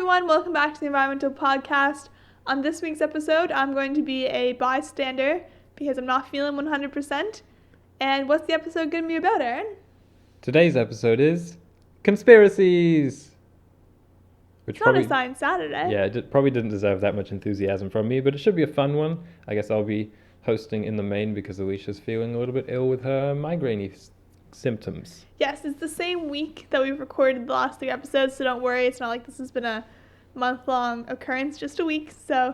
everyone, welcome back to the Environmental Podcast. On this week's episode, I'm going to be a bystander because I'm not feeling 100%. And what's the episode going to be about, Aaron? Today's episode is Conspiracies! Which it's not a Science Saturday. Yeah, it probably didn't deserve that much enthusiasm from me, but it should be a fun one. I guess I'll be hosting in the main because Alicia's feeling a little bit ill with her migraine symptoms. Yes, it's the same week that we've recorded the last 3 episodes, so don't worry. It's not like this has been a month-long occurrence, just a week, so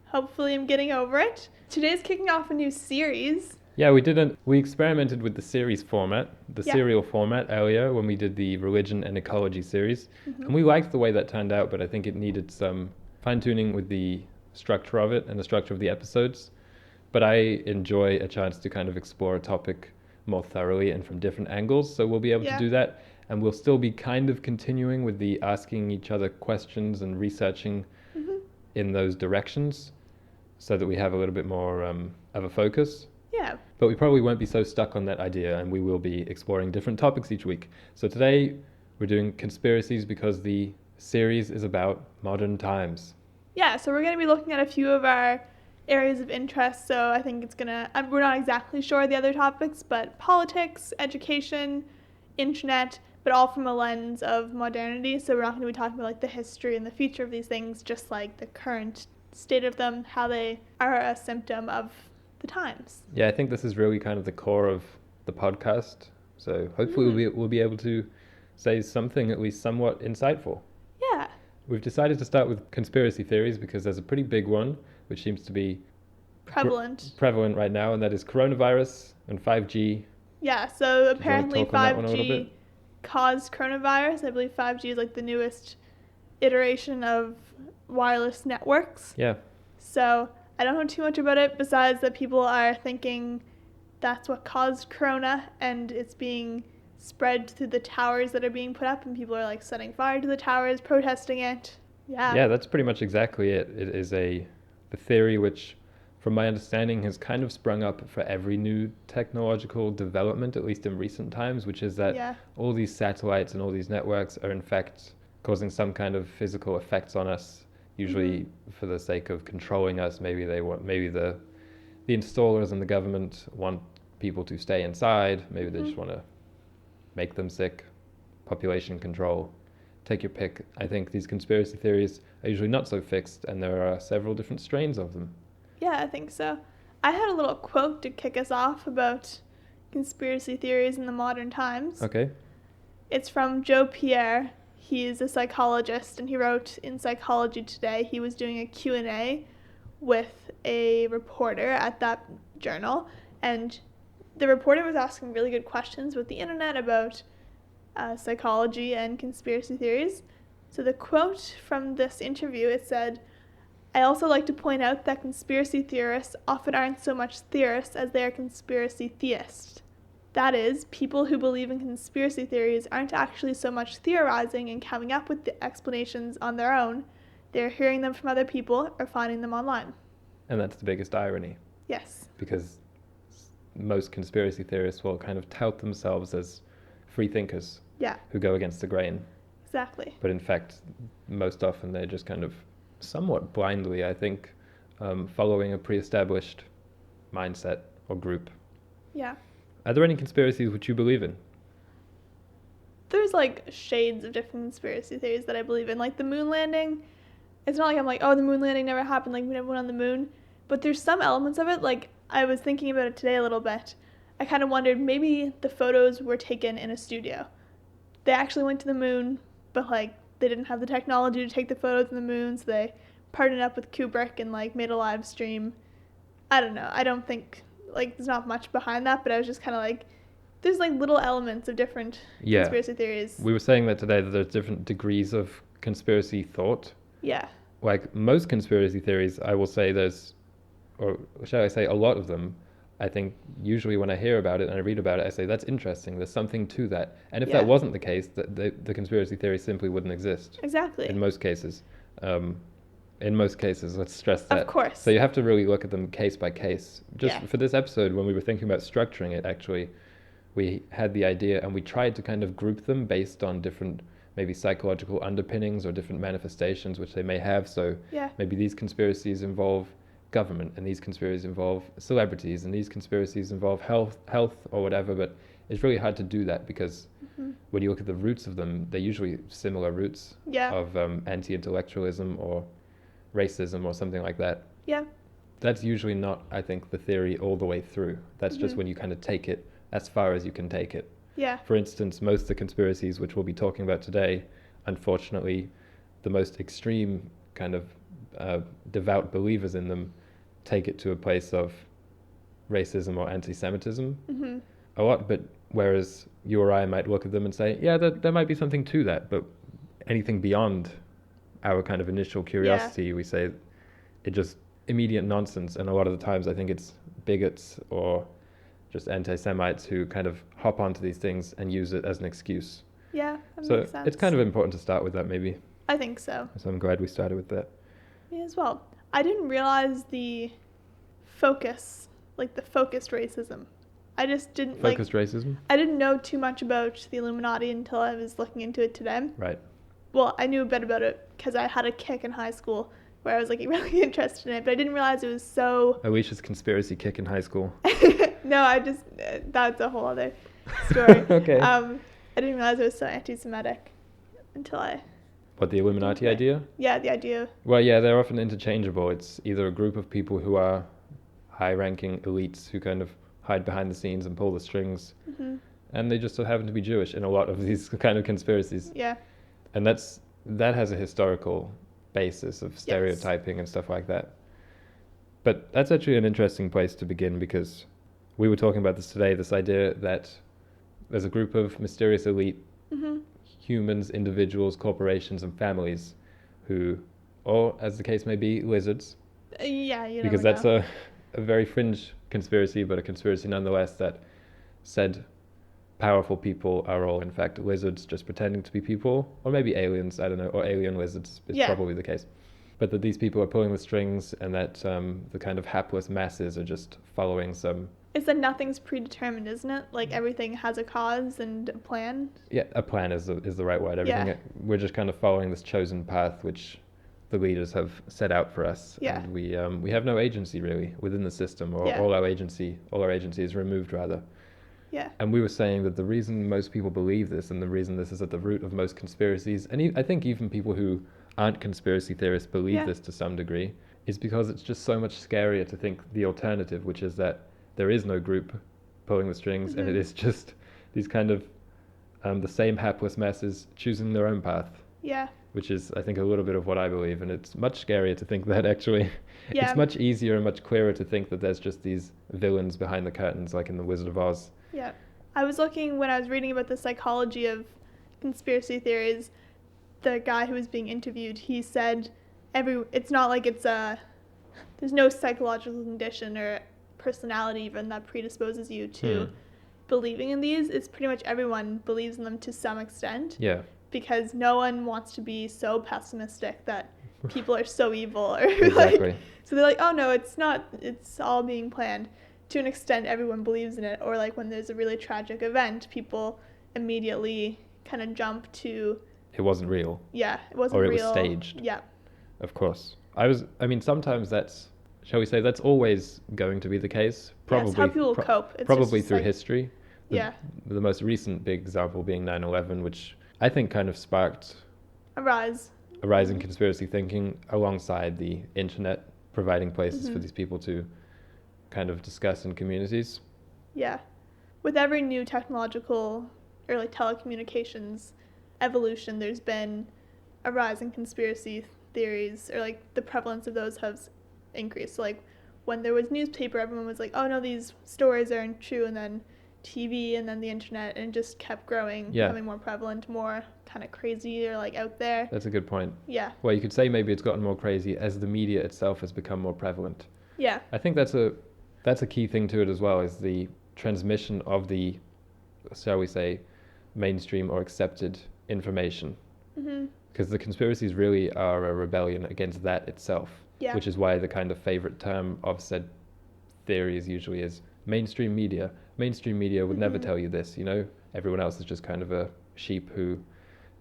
hopefully I'm getting over it. Today's kicking off a new series. Yeah, we experimented with the series format, serial format earlier when we did the religion and ecology series. Mm-hmm. And we liked the way that turned out, but I think it needed some fine-tuning with the structure of it and the structure of the episodes. But I enjoy a chance to kind of explore a topic more thoroughly and from different angles, so we'll be able to do that. And we'll still be kind of continuing with the asking each other questions and researching in those directions so that we have a little bit more of a focus. Yeah. But we probably won't be so stuck on that idea, and we will be exploring different topics each week. So today we're doing Conspiracies because the series is about modern times. Yeah, so we're going to be looking at a few of our areas of interest. So I think it's going to, we're not exactly sure the other topics, but politics, education, internet, but all from a lens of modernity. So we're not going to be talking about like the history and the future of these things, just like the current state of them, how they are a symptom of the times. Yeah, I think this is really kind of the core of the podcast. So hopefully we'll be able to say something at least somewhat insightful. Yeah. We've decided to start with conspiracy theories because there's a pretty big one, which seems to be prevalent right now, and that is coronavirus and 5G. Yeah, so apparently 5G caused coronavirus. I believe 5G is like the newest iteration of wireless networks. Yeah. So I don't know too much about it besides that people are thinking that's what caused corona, and it's being spread through the towers that are being put up, and people are like setting fire to the towers, protesting it. Yeah, that's pretty much exactly it. It is the theory which, from my understanding, has kind of sprung up for every new technological development, at least in recent times, which is that all these satellites and all these networks are in fact causing some kind of physical effects on us, usually for the sake of controlling us. Maybe the installers and the government want people to stay inside. Maybe they just want to make them sick. Population control. Take your pick. I think these conspiracy theories are usually not so fixed, and there are several different strains of them. Yeah, I think so. I had a little quote to kick us off about conspiracy theories in the modern times. Okay. It's from Joe Pierre. He's a psychologist, and he wrote in Psychology Today. He was doing a Q&A with a reporter at that journal, and the reporter was asking really good questions about the internet, about psychology and conspiracy theories. So the quote from this interview, it said, "I also like to point out that conspiracy theorists often aren't so much theorists as they are conspiracy theists. That is, people who believe in conspiracy theories aren't actually so much theorizing and coming up with the explanations on their own. They're hearing them from other people or finding them online." And that's the biggest irony. Yes. Because most conspiracy theorists will kind of tout themselves as free thinkers who go against the grain. Exactly. But in fact, most often they're just kind of somewhat blindly, I think, following a pre-established mindset or group. Yeah. Are there any conspiracies which you believe in? There's like shades of different conspiracy theories that I believe in. Like the moon landing, it's not like I'm like, oh, the moon landing never happened, like we never went on the moon. But there's some elements of it, like I was thinking about it today a little bit. I kind of wondered maybe the photos were taken in a studio. They actually went to the moon, but like they didn't have the technology to take the photos on the moon, so they partnered up with Kubrick and like made a live stream. I don't know. I don't think like there's not much behind that, but I was just kind of like, there's like little elements of different conspiracy theories. We were saying that today, that there's different degrees of conspiracy thought. Yeah. Like most conspiracy theories, I will say or shall I say a lot of them, I think usually when I hear about it and I read about it, I say, that's interesting, there's something to that. And if that wasn't the case, the conspiracy theory simply wouldn't exist. Exactly. In most cases. Let's stress that. Of course. So you have to really look at them case by case. Just for this episode, when we were thinking about structuring it, actually, we had the idea and we tried to kind of group them based on different maybe psychological underpinnings or different manifestations which they may have. So maybe these conspiracies involve government, and these conspiracies involve celebrities, and these conspiracies involve health or whatever, but it's really hard to do that because when you look at the roots of them, they're usually similar roots of anti-intellectualism or racism or something like that. Yeah. That's usually not, I think, the theory all the way through. That's just when you kind of take it as far as you can take it. Yeah. For instance, most of the conspiracies which we'll be talking about today, unfortunately, the most extreme kind of devout believers in them take it to a place of racism or anti-Semitism a lot, but whereas you or I might look at them and say, yeah, there might be something to that, but anything beyond our kind of initial curiosity, we say it just immediate nonsense. And a lot of the times I think it's bigots or just anti-Semites who kind of hop onto these things and use it as an excuse. Yeah, that so makes sense. It's kind of important to start with that, maybe. I think so. So I'm glad we started with that. Me as well. I didn't realize the focused racism. I just didn't Focused racism? I didn't know too much about the Illuminati until I was looking into it today. Right. Well, I knew a bit about it because I had a kick in high school where I was like really interested in it, but I didn't realize it was so... Alicia's conspiracy kick in high school. No, that's a whole other story. Okay. I didn't realize it was so anti-Semitic until I... What, the Illuminati idea? Yeah, the idea. Well, yeah, they're often interchangeable. It's either a group of people who are high-ranking elites who kind of hide behind the scenes and pull the strings, and they just so happen to be Jewish in a lot of these kind of conspiracies. Yeah. And that has a historical basis of stereotyping and stuff like that. But that's actually an interesting place to begin, because we were talking about this today, this idea that there's a group of mysterious elite humans, individuals, corporations, and families who, or as the case may be, lizards. Yeah, you because never know. That's a very fringe conspiracy, but a conspiracy nonetheless, that said powerful people are all in fact lizards just pretending to be people, or maybe aliens, I don't know, or alien lizards is probably the case. But that these people are pulling the strings, and that the kind of hapless masses are just following some... It's that nothing's predetermined, isn't it? Like everything has a cause and a plan. Yeah, a plan is the right word. Everything we're just kind of following this chosen path which the leaders have set out for us. Yeah. And we have no agency really within the system, or all our agency is removed rather. Yeah. And we were saying that the reason most people believe this, and the reason this is at the root of most conspiracies, and I think even people who aren't conspiracy theorists believe this to some degree, is because it's just so much scarier to think the alternative, which is that there is no group pulling the strings, and it is just these kind of the same hapless masses choosing their own path. Yeah. Which is, I think, a little bit of what I believe, and it's much scarier to think that actually. Yeah. It's much easier and much clearer to think that there's just these villains behind the curtains, like in The Wizard of Oz. Yeah. I was looking, when I was reading about the psychology of conspiracy theories, the guy who was being interviewed, he said it's not like there's no psychological condition or personality even that predisposes you to believing in these. It's pretty much everyone believes in them to some extent. Yeah. Because no one wants to be so pessimistic that people are so evil, or exactly. So they're like, oh no, it's not, it's all being planned. To an extent, everyone believes in it. Or like when there's a really tragic event, people immediately kind of jump to... It wasn't real. Yeah, it wasn't real. Or it was staged. Yeah. Of course. Sometimes that's, shall we say, that's always going to be the case. Probably, it's how people cope. It's probably just through like, history. The most recent big example being 9/11, which I think kind of sparked a rise in conspiracy thinking, alongside the internet providing places for these people to kind of discuss in communities. Yeah. With every new technological or like telecommunications evolution, there's been a rise in conspiracy theories, or like the prevalence of those has increased. So, like when there was newspaper, everyone was like, oh no, these stories aren't true, and then TV, and then the internet, and it just kept growing, becoming more prevalent, more kind of crazy or like out there. That's a good point. Yeah. Well, you could say maybe it's gotten more crazy as the media itself has become more prevalent. Yeah. I think that's a key thing to it as well, is the transmission of the, shall we say, mainstream or accepted information. Because the conspiracies really are a rebellion against that itself. Yeah. Which is why the kind of favorite term of said theories usually is mainstream media. Mainstream media would never tell you this, you know? Everyone else is just kind of a sheep who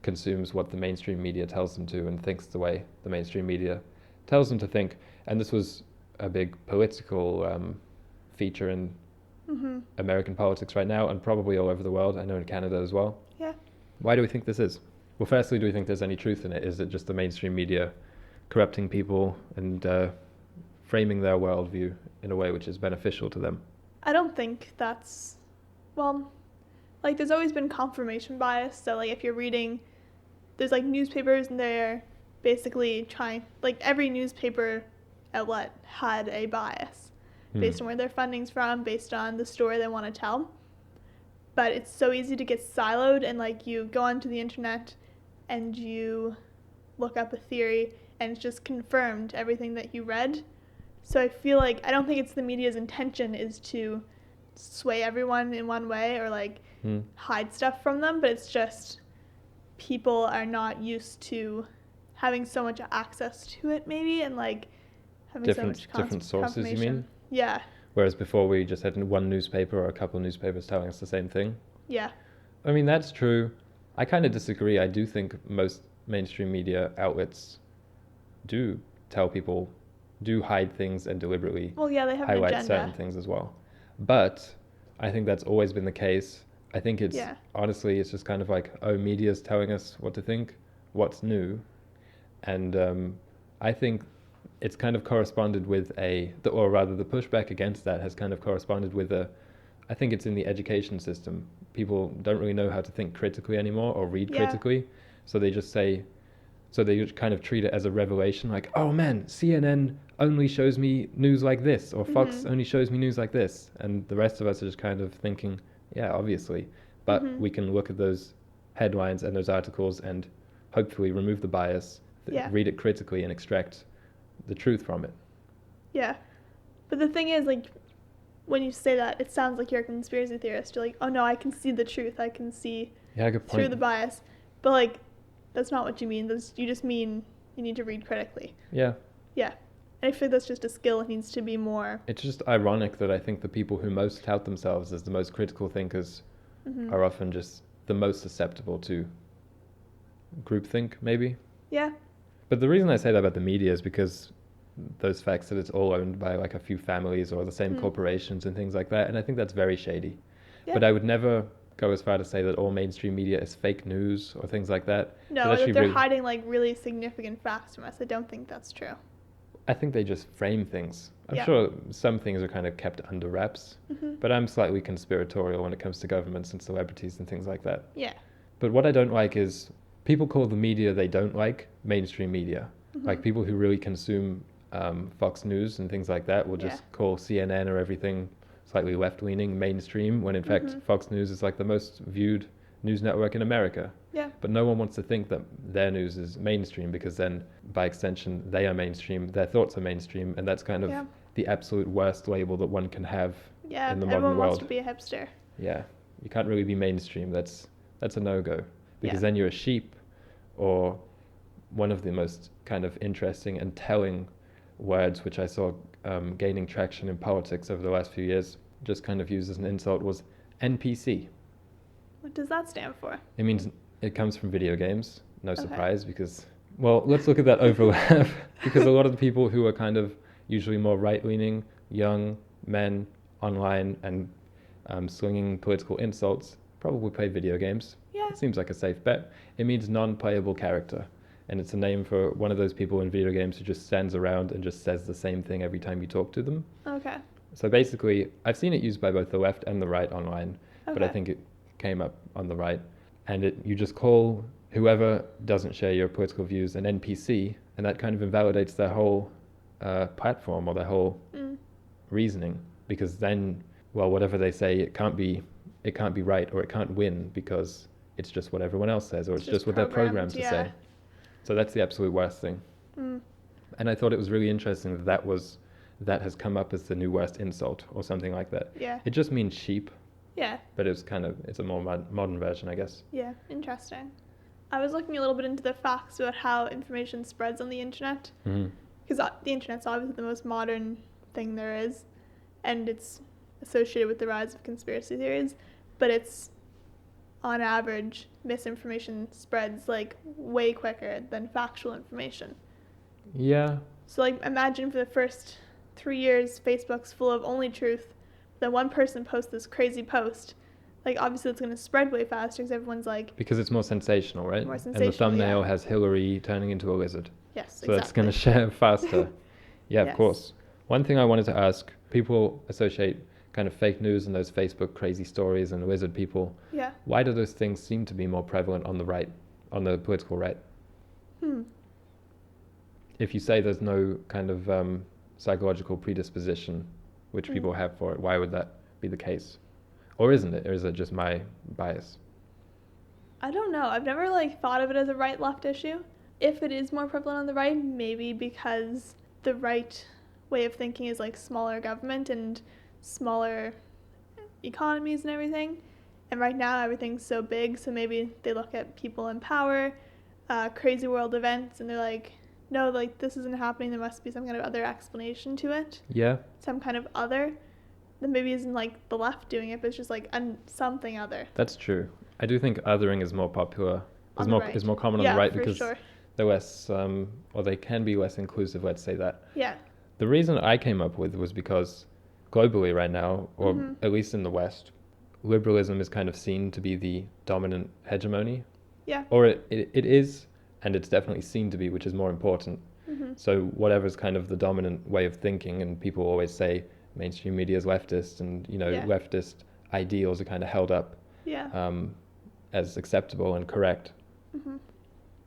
consumes what the mainstream media tells them to and thinks the way the mainstream media tells them to think. And this was a big political feature in American politics right now, and probably all over the world. I know in Canada as well. Yeah. Why do we think this is? Well, firstly, do we think there's any truth in it? Is it just the mainstream media corrupting people and framing their worldview in a way which is beneficial to them? I don't think that's, well, like there's always been confirmation bias. So like if you're reading, there's like newspapers and they're basically trying, like every newspaper outlet had a bias based on where their funding's from, based on the story they want to tell. But it's so easy to get siloed, and like you go onto the internet and you look up a theory and it's just confirmed everything that you read. So I feel like, I don't think it's the media's intention is to sway everyone in one way or like hide stuff from them, but it's just people are not used to having so much access to it maybe, and like having so much different sources, you mean? Yeah. Whereas before we just had one newspaper or a couple of newspapers telling us the same thing. Yeah. I mean, that's true. I kind of disagree. I do think most mainstream media outlets do tell people, do hide things and deliberately they have highlight certain things as well. But I think that's always been the case. I think it's, honestly, it's just kind of like, media's telling us what to think, what's new. And I think it's kind of corresponded with the pushback against that has kind of corresponded with I think it's in the education system. People don't really know how to think critically anymore or read critically. So they just say, so they kind of treat it as a revelation, like, oh man, CNN only shows me news like this, or Fox only shows me news like this. And the rest of us are just kind of thinking, yeah, obviously. But we can look at those headlines and those articles and hopefully remove the bias, read it critically and extract the truth from it. Yeah. But the thing is, like, when you say that, it sounds like you're a conspiracy theorist. You're like, oh no, I can see the truth. I can see through the bias. But like, that's not what you mean. You just mean you need to read critically. Yeah. Yeah. And I feel that's just a skill. It needs to be more. It's just ironic that I think the people who most tout themselves as the most critical thinkers are often just the most susceptible to groupthink, maybe. Yeah. But the reason I say that about the media is because those facts that it's all owned by like a few families or the same corporations and things like that. And I think that's very shady. Yeah. But I would never go as far to say that all mainstream media is fake news or things like that. No, that they're hiding like really significant facts from us. I don't think that's true. I think they just frame things. I'm sure some things are kind of kept under wraps, but I'm slightly conspiratorial when it comes to governments and celebrities and things like that. Yeah. But what I don't like is people call the media they don't like mainstream media. Like people who really consume Fox News and things like that will just call CNN or everything slightly left-leaning mainstream, when in fact Fox News is like the most viewed news network in America. Yeah. But no one wants to think that their news is mainstream, because then by extension they are mainstream, their thoughts are mainstream, and that's kind of the absolute worst label that one can have in the modern world. Everyone wants to be a hipster. Yeah. You can't really be mainstream. That's a no-go, because then you're a sheep, or one of the most kind of interesting and telling words which I saw gaining traction in politics over the last few years, just kind of used as an insult, was NPC. What does that stand for? It means it comes from video games. No surprise, because, well, let's look at that overlap. Because a lot of the people who are kind of usually more right-leaning, young men online and slinging political insults probably play video games. Yeah. It seems like a safe bet. It means non-playable character. And it's a name for one of those people in video games who just stands around and just says the same thing every time you talk to them. Okay. So basically, I've seen it used by both the left and the right online, but I think it came up on the right. And you just call whoever doesn't share your political views an NPC, and that kind of invalidates their whole platform or their whole reasoning, because then, well, whatever they say, it can't be right, or it can't win because it's just what everyone else says, or it's just what they're programmed to say. So that's the absolute worst thing. And I thought it was really interesting that has come up as the new worst insult or something like that. Yeah. It just means sheep. Yeah. But it's a more modern version, I guess. Yeah, interesting. I was looking a little bit into the facts about how information spreads on the internet. Because the internet's obviously the most modern thing there is, and it's associated with the rise of conspiracy theories. But it's on average, misinformation spreads like way quicker than factual information. Yeah. So like imagine for the first 3 years, Facebook's full of only truth. Then one person posts this crazy post. Like obviously it's going to spread way faster because everyone's like... Because it's more sensational, right? More sensational, and the thumbnail has Hillary turning into a lizard. Yes, so it's going to share faster. Yeah, of course. One thing I wanted to ask, people associate kind of fake news and those Facebook crazy stories and lizard people. Yeah. Why do those things seem to be more prevalent on the right, on the political right? If you say there's no kind of psychological predisposition which people have for it, why would that be the case? Or isn't it? Or is it just my bias? I don't know. I've never like thought of it as a right-left issue. If it is more prevalent on the right, maybe because the right way of thinking is like smaller government and smaller economies and everything. And right now everything's so big, so maybe they look at people in power, crazy world events, and they're like, no, like this isn't happening, there must be some kind of other explanation to it. Yeah. Some kind of other. That maybe isn't like the left doing it, but it's just like something other. That's true. I do think othering is more popular, is more common on the right because they're less, or they can be less inclusive, let's say that. Yeah. The reason I came up with was because globally right now, or at least in the West, liberalism is kind of seen to be the dominant hegemony. Yeah. Or it is, and it's definitely seen to be, which is more important. So whatever's kind of the dominant way of thinking, and people always say mainstream media is leftist, and leftist ideals are kind of held up as acceptable and correct.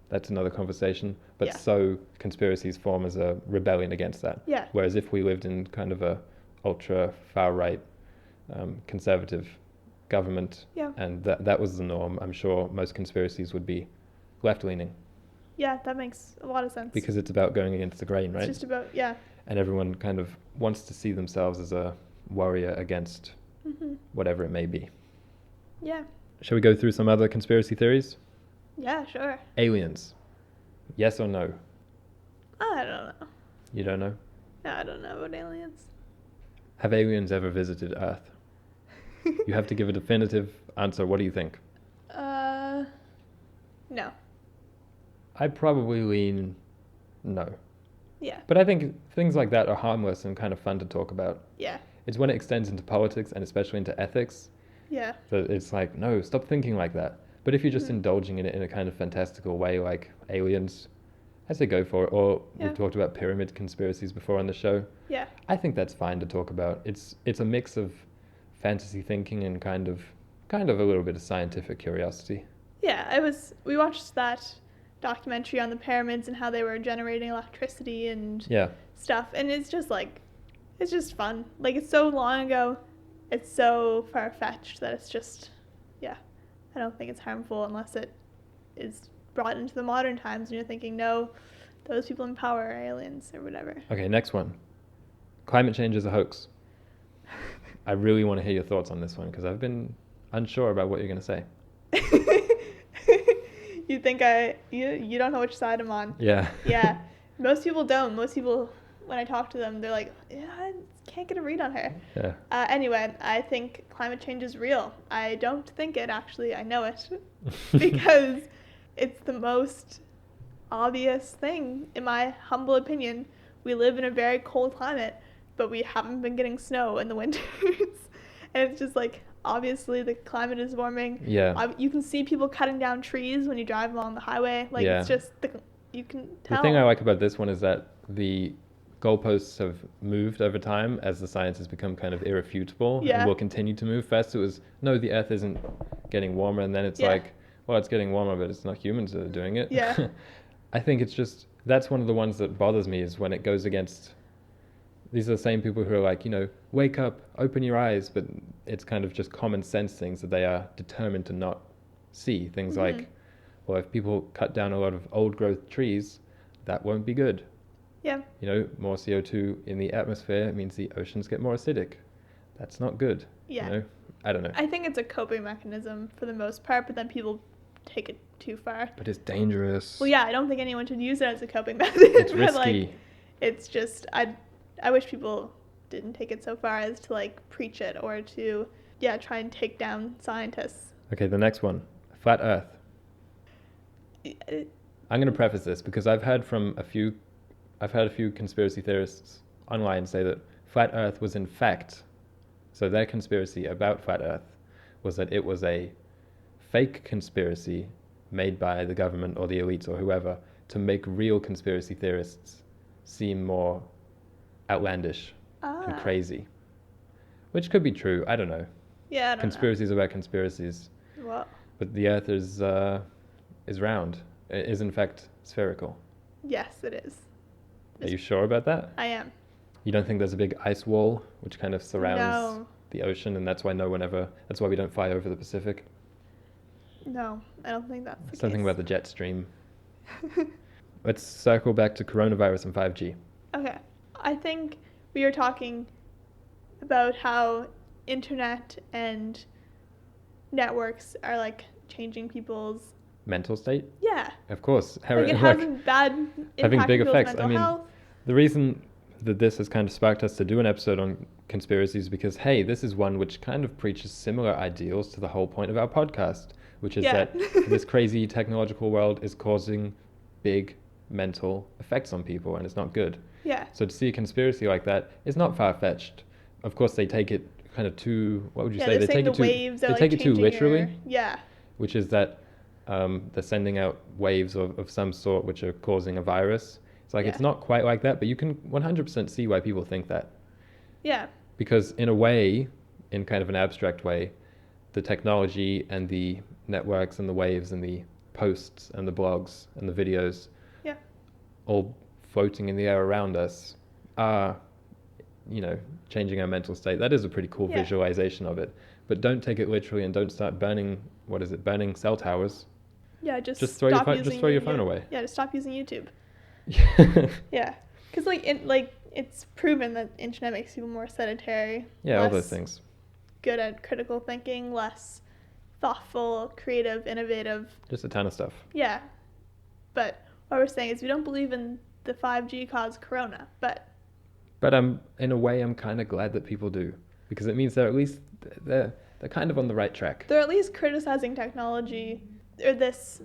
That's another conversation. But so conspiracies form as a rebellion against that. Yeah. Whereas if we lived in kind of a ultra far right conservative government and that was the norm, I'm sure most conspiracies would be left leaning. Yeah, that makes a lot of sense. Because it's about going against the grain, right? It's just about, And everyone kind of wants to see themselves as a warrior against whatever it may be. Yeah. Shall we go through some other conspiracy theories? Yeah, sure. Aliens. Yes or no? I don't know. You don't know? No, I don't know about aliens. Have aliens ever visited Earth? You have to give a definitive answer. What do you think? No. I probably lean no. Yeah. But I think things like that are harmless and kind of fun to talk about. Yeah. It's when it extends into politics and especially into ethics. Yeah. That it's like, no, stop thinking like that. But if you're just indulging in it in a kind of fantastical way, like aliens, I say go for it. Or we've talked about pyramid conspiracies before on the show. Yeah. I think that's fine to talk about. It's a mix of fantasy thinking and kind of a little bit of scientific curiosity. Yeah, we watched that documentary on the pyramids and how they were generating electricity and stuff, and it's just fun. Like, it's so long ago, it's so far-fetched that it's just, I don't think it's harmful unless it is brought into the modern times and you're thinking, no, those people in power are aliens or whatever. Okay, next one. Climate change is a hoax. I really want to hear your thoughts on this one because I've been unsure about what you're going to say. You think you don't know which side I'm on. Yeah. Yeah. Most people don't. Most people, when I talk to them, they're like, I can't get a read on her. Yeah. Anyway, I think climate change is real. I don't think it, actually. I know it. Because it's the most obvious thing, in my humble opinion. We live in a very cold climate, but we haven't been getting snow in the winters. And it's just like, obviously the climate is warming. Yeah. You can see people cutting down trees when you drive along the highway. Like, it's just, you can tell. The thing I like about this one is that the goalposts have moved over time as the science has become kind of irrefutable and will continue to move. First it was, no, the earth isn't getting warmer, and then it's like, well, it's getting warmer, but it's not humans that are doing it. Yeah. I think it's just, that's one of the ones that bothers me, is when it goes against, these are the same people who are like, wake up, open your eyes, but it's kind of just common sense things that they are determined to not see. Things like, well, if people cut down a lot of old growth trees, that won't be good. Yeah. More CO2 in the atmosphere means the oceans get more acidic. That's not good. Yeah. I don't know. I think it's a coping mechanism for the most part, but then people take it too far. But it's dangerous. Well, yeah, I don't think anyone should use it as a coping method. It's risky. Like, it's just, I wish people didn't take it so far as to, like, preach it or to, try and take down scientists. Okay, the next one. Flat Earth. I'm going to preface this because I've heard a few conspiracy theorists online say that Flat Earth was in fact, so their conspiracy about Flat Earth was that it was a fake conspiracy made by the government or the elites or whoever to make real conspiracy theorists seem more outlandish and crazy. Which could be true, I don't know. Yeah, I don't Conspiracies about conspiracies. What? But the Earth is round. It is in fact spherical. Yes, it is. Are you sure about that? I am. You don't think there's a big ice wall which kind of surrounds the ocean, and that's why we don't fly over the Pacific? No, I don't think that's the case. Something about the jet stream. Let's circle back to coronavirus and 5G. Okay. I think we were talking about how internet and networks are like changing people's mental state? Yeah. Of course. Like it has a bad impact having big on effects. mental health. The reason that this has kind of sparked us to do an episode on conspiracies because, hey, this is one which kind of preaches similar ideals to the whole point of our podcast, which is that this crazy technological world is causing big mental effects on people, and it's not good. Yeah. So to see a conspiracy like that is not far-fetched. Of course, they take it kind of too, what would you say? They take it too literally. Yeah. Which is that they're sending out waves of some sort which are causing a virus. It's like, it's not quite like that, but you can 100% see why people think that. Yeah. Because in a way, in kind of an abstract way, the technology and the networks and the waves and the posts and the blogs and the videos all floating in the air around us are, changing our mental state. That is a pretty cool visualization of it. But don't take it literally and don't start burning cell towers. Yeah, just throw your phone away. Yeah, just stop using YouTube. Yeah. Because it's proven that internet makes people more sedentary. Yeah, all those things. Good at critical thinking, less thoughtful, creative, innovative. Just a ton of stuff. Yeah. But what we're saying is we don't believe in the 5G caused corona, but in a way I'm kind of glad that people do, because it means they're at least they're kind of on the right track. They're at least criticizing technology, or this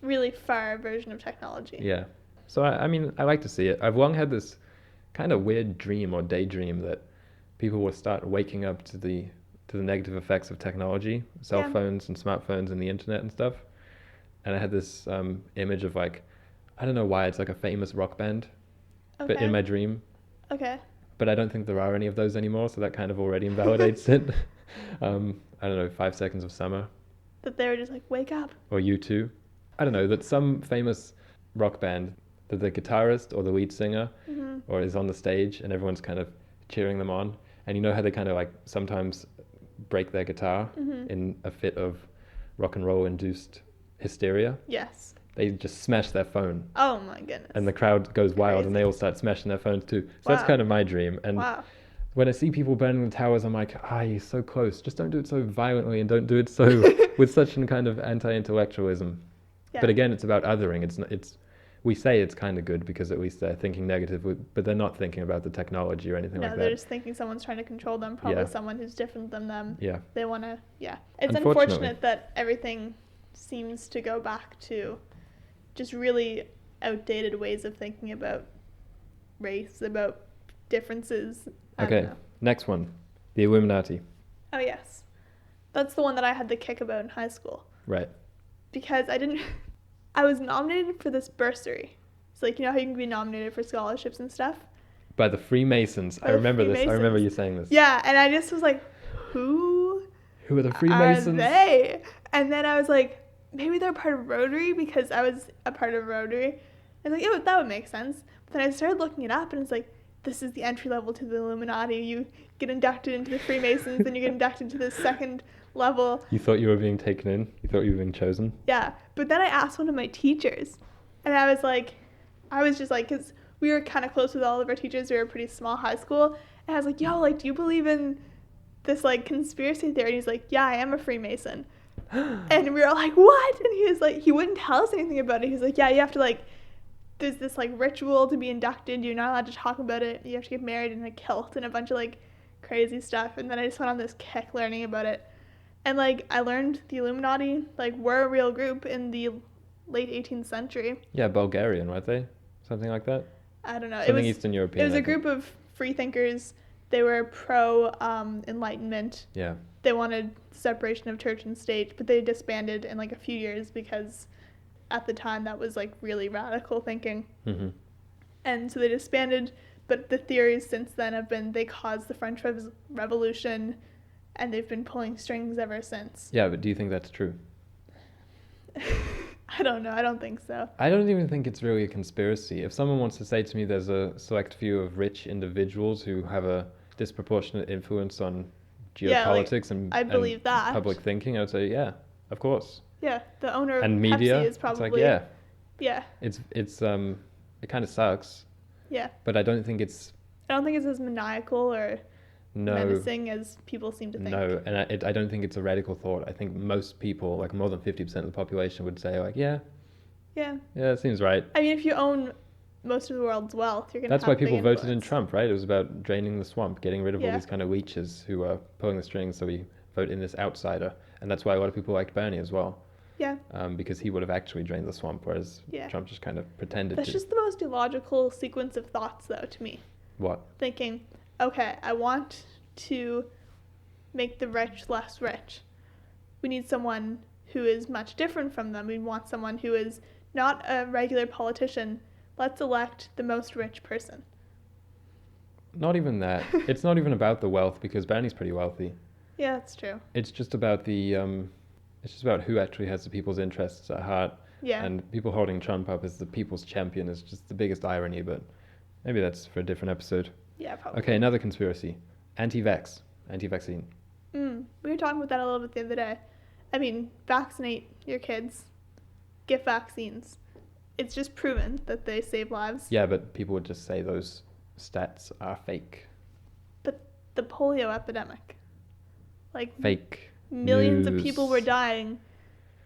really far version of technology. Yeah. So I like to see it. I've long had this kind of weird dream or daydream that people will start waking up to the negative effects of technology, cell phones and smartphones and the internet and stuff. And I had this image of I don't know why, it's like a famous rock band, but in my dream. Okay. But I don't think there are any of those anymore, so that kind of already invalidates it. I don't know, 5 Seconds of Summer. That they were just wake up. Or U2. I don't know, that some famous rock band, that the guitarist or the lead singer or is on the stage and everyone's kind of cheering them on. And you know how they kind of sometimes break their guitar in a fit of rock and roll induced hysteria? Yes. They just smash their phone. Oh my goodness. And the crowd goes wild and they all start smashing their phones too. So that's kind of my dream. And when I see people burning the towers, I'm like, you're so close. Just don't do it so violently and don't do it so with such a kind of anti-intellectualism. Yeah. But again, it's about othering. We say it's kind of good because at least they're thinking negative, but they're not thinking about the technology or anything like that. No, they're just thinking someone's trying to control them, probably someone who's different than them. Yeah. They want to, It's unfortunate that everything seems to go back to just really outdated ways of thinking about race, about differences. Okay, next one. The Illuminati. Oh, yes. That's the one that I had the kick about in high school. Right. Because I was nominated for this bursary. So, you know how you can be nominated for scholarships and stuff? By the Freemasons. I remember this. I remember you saying this. Yeah, and I just was like, who are the Freemasons? Are they? And then I was like, maybe they're part of Rotary because I was a part of Rotary. I was like, that would make sense. But then I started looking it up and it's like, this is the entry level to the Illuminati. You get inducted into the Freemasons, then you get inducted to the second level. You thought you were being taken in? You thought you were being chosen? Yeah. But then I asked one of my teachers and I was just like, because we were kind of close with all of our teachers. We were a pretty small high school. And I was like, yo, do you believe in this conspiracy theory? And he's like, yeah, I am a Freemason. And we were all like, what? And he was like, he wouldn't tell us anything about it. He was like, yeah, you have to there's this ritual to be inducted. You're not allowed to talk about it. You have to get married in a kilt and a bunch of crazy stuff. And then I just went on this kick learning about it. And, like, I learned the Illuminati, like, were a real group in the late 18th century. Yeah, Bulgarian, weren't they? Something like that? I don't know. Something Eastern European. It was a group of free thinkers. They were pro-Enlightenment. Yeah. They wanted separation of church and state, but they disbanded in, like, a few years because at the time that was, like, really radical thinking. Mm-hmm. And so they disbanded, but the theories since then have been they caused the French Revolution, and they've been pulling strings ever since. Yeah, but do you think that's true? I don't know. I don't think so. I don't even think it's really a conspiracy. If someone wants to say to me there's a select few of rich individuals who have a disproportionate influence on geopolitics I believe that. Public thinking, I would say, yeah, of course. Yeah, the owner and of media, Pepsi is probably... It's like, yeah. Yeah. It's it kind of sucks. Yeah. But I don't think it's as maniacal or menacing as people seem to think. No, and I don't think it's a radical thought. I think most people, like more than 50% of the population, would say, like, yeah, it seems right. I mean, if you own most of the world's wealth, you're going to have That's why people influence. voted in Trump, right? It was about draining the swamp, getting rid of all these kind of leeches who are pulling the strings, so we vote in this outsider. And that's why a lot of people liked Bernie as well. Yeah. Because he would have actually drained the swamp, whereas Trump just kind of pretended That's just the most illogical sequence of thoughts, though, to me. What? Thinking, okay, I want to make the rich less rich. We need someone who is much different from them. We want someone who is not a regular politician. Let's elect the most rich person. Not even that. It's not even about the wealth, because Bernie's pretty wealthy. Yeah, that's true. It's just about it's just about who actually has the people's interests at heart. Yeah. And people holding Trump up as the people's champion is just the biggest irony, but maybe that's for a different episode. Yeah, probably. Okay, another conspiracy. Anti-vaccine. We were talking about that a little bit the other day. I mean, vaccinate your kids. Get vaccines. It's just proven that they save lives. Yeah, but people would just say those stats are fake. But the polio epidemic. Like, fake. Millions news. Of people were dying.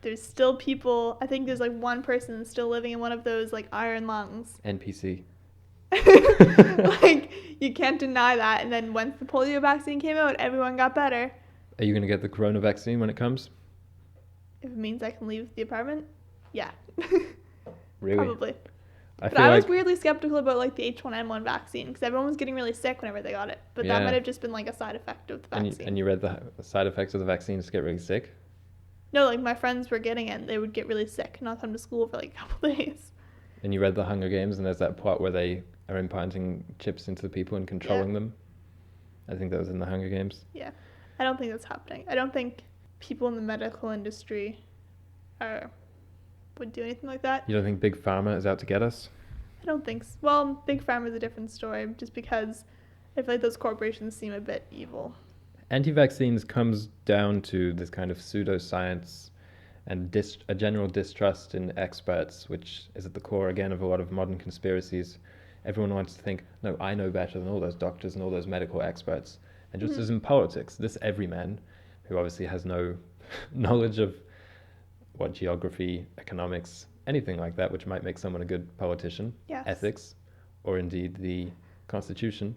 There's still people, I think there's like one person still living in one of those like iron lungs. NPC. Like, you can't deny that. And then once the polio vaccine came out, everyone got better. Are you going to get the corona vaccine when it comes? If it means I can leave the apartment? Yeah. Really? Probably. But I was weirdly skeptical about like the H1N1 vaccine because everyone was getting really sick whenever they got it. But that might have just been like a side effect of the vaccine. And you read the side effects of the vaccine to get really sick? No, like my friends were getting it and they would get really sick and not come to school for like a couple of days. And you read The Hunger Games and there's that plot where they are implanting chips into the people and controlling them? I think that was in The Hunger Games. Yeah. I don't think that's happening. I don't think people in the medical industry would do anything like that. You don't think Big Pharma is out to get us? I don't think so. Well, Big Pharma is a different story just because I feel like those corporations seem a bit evil. Anti-vaccines comes down to this kind of pseudoscience and a general distrust in experts, which is at the core, again, of a lot of modern conspiracies. Everyone wants to think, no, I know better than all those doctors and all those medical experts. And just as in politics, this everyman, who obviously has no knowledge of geography, economics, anything like that, which might make someone a good politician, ethics, or indeed the Constitution,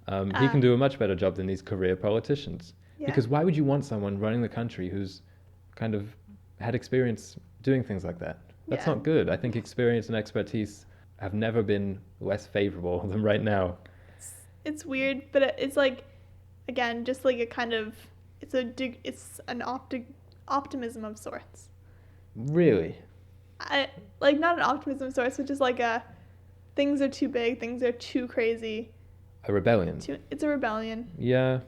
he can do a much better job than these career politicians. Yeah. Because why would you want someone running the country who's kind of had experience doing things like that? That's not good. I think experience and expertise have never been less favorable than right now. It's weird, but it's like, again, just like a kind of, it's an optimism of sorts. Really? Like not an optimism of sorts, but just like things are too big, things are too crazy. A rebellion. It's a rebellion. Yeah.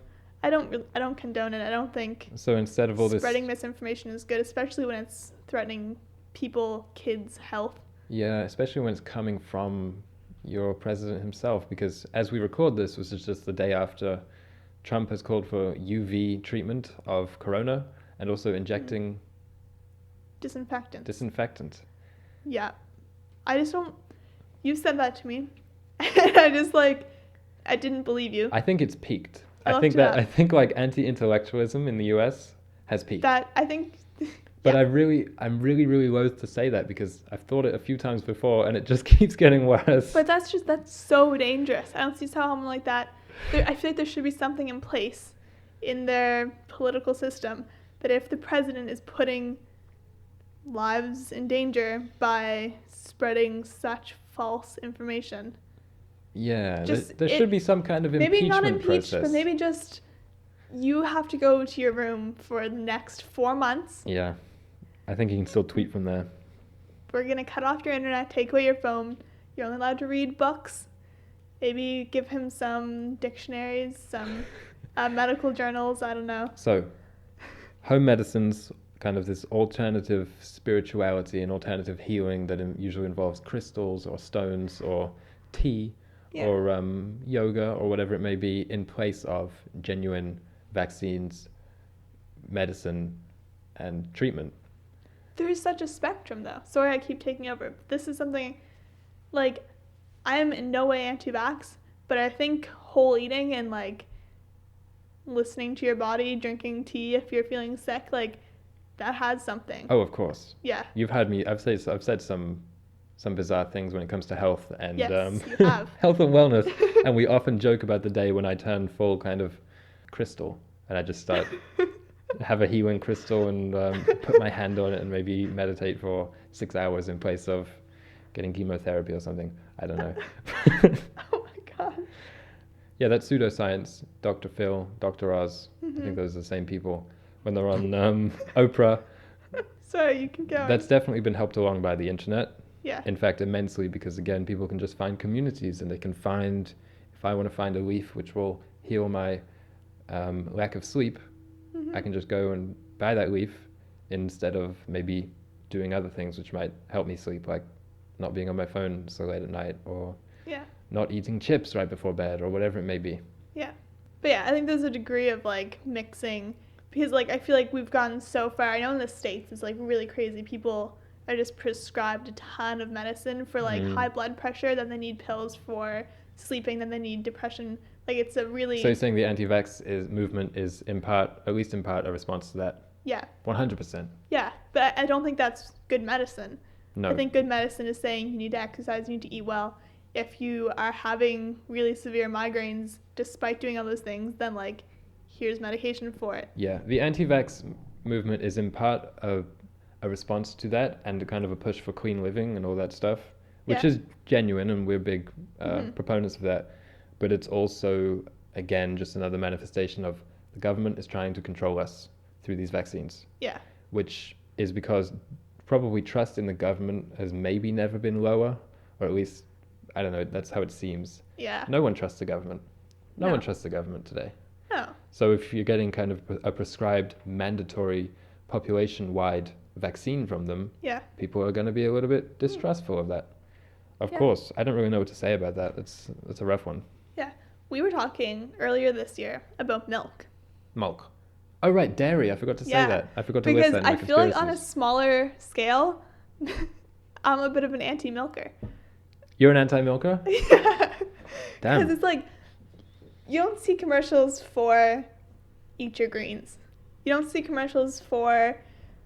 I don't condone it. I don't think. So instead of all spreading misinformation is good, especially when it's threatening people, kids' health. Yeah, especially when it's coming from your president himself, because as we record this, this is just the day after Trump has called for UV treatment of corona and also injecting disinfectant. Yeah. I just don't... You said that to me. And I didn't believe you. I think it's peaked. I think like anti-intellectualism in the US has peaked. But I'm really loath to say that because I've thought it a few times before and it just keeps getting worse. But that's so dangerous. I don't see how someone like that... I feel like there should be something in place in their political system that if the president is putting lives in danger by spreading such false information. Yeah, there should be some kind of impeachment process. Maybe not impeached, but maybe just you have to go to your room for the next 4 months. Yeah, I think you can still tweet from there. We're going to cut off your internet, take away your phone. You're only allowed to read books. Maybe give him some dictionaries, some medical journals, I don't know. So, home medicine's kind of this alternative spirituality and alternative healing that usually involves crystals or stones or tea or yoga or whatever it may be, in place of genuine vaccines, medicine, and treatment. There is such a spectrum, though. Sorry I keep taking over. This is something, like, I am in no way anti-vax, but I think whole eating and, like, listening to your body, drinking tea if you're feeling sick, like, that has something. Oh, of course. Yeah. You've heard me. I've said some bizarre things when it comes to health and yes, you have. health and wellness. And we often joke about the day when I turn full kind of crystal and I just start have a healing crystal and put my hand on it and maybe meditate for 6 hours in place of getting chemotherapy or something. I don't know. Oh my god. Yeah, that's pseudoscience. Dr. Phil, Dr. Oz. I think those are the same people. When they're on Oprah. Sorry, you can go. That's definitely been helped along by the internet. Yeah. In fact, immensely, because again, people can just find communities and they can find, if I want to find a leaf which will heal my lack of sleep, I can just go and buy that leaf instead of maybe doing other things which might help me sleep, like not being on my phone so late at night or not eating chips right before bed or whatever it may be. Yeah. But yeah, I think there's a degree of like mixing. Because, like, I feel like we've gotten so far. I know in the States it's, like, really crazy. People are just prescribed a ton of medicine for, like, high blood pressure. Then they need pills for sleeping. Then they need depression. Like, it's a really... So you're saying the anti-vax movement is, in part, at least in part, a response to that? Yeah. 100%. Yeah, but I don't think that's good medicine. No. I think good medicine is saying you need to exercise, you need to eat well. If you are having really severe migraines, despite doing all those things, then, like... here's medication for it. Yeah, the anti-vax movement is in part a response to that and a kind of a push for clean living and all that stuff, which is genuine and we're big proponents of that. But it's also, again, just another manifestation of the government is trying to control us through these vaccines. Yeah. Which is because probably trust in the government has maybe never been lower, or at least, I don't know, that's how it seems. Yeah. No one trusts the government. No one trusts the government today. No. So if you're getting kind of a prescribed mandatory population-wide vaccine from them, people are going to be a little bit distrustful of that. Of course, I don't really know what to say about that. It's a rough one. Yeah. We were talking earlier this year about milk. Milk. Oh, right, dairy. I forgot to say that. I forgot to list that in my Because I feel like on a smaller scale, I'm a bit of an anti-milker. You're an anti-milker? Yeah. Damn. Because it's like... you don't see commercials for eat your greens. You don't see commercials for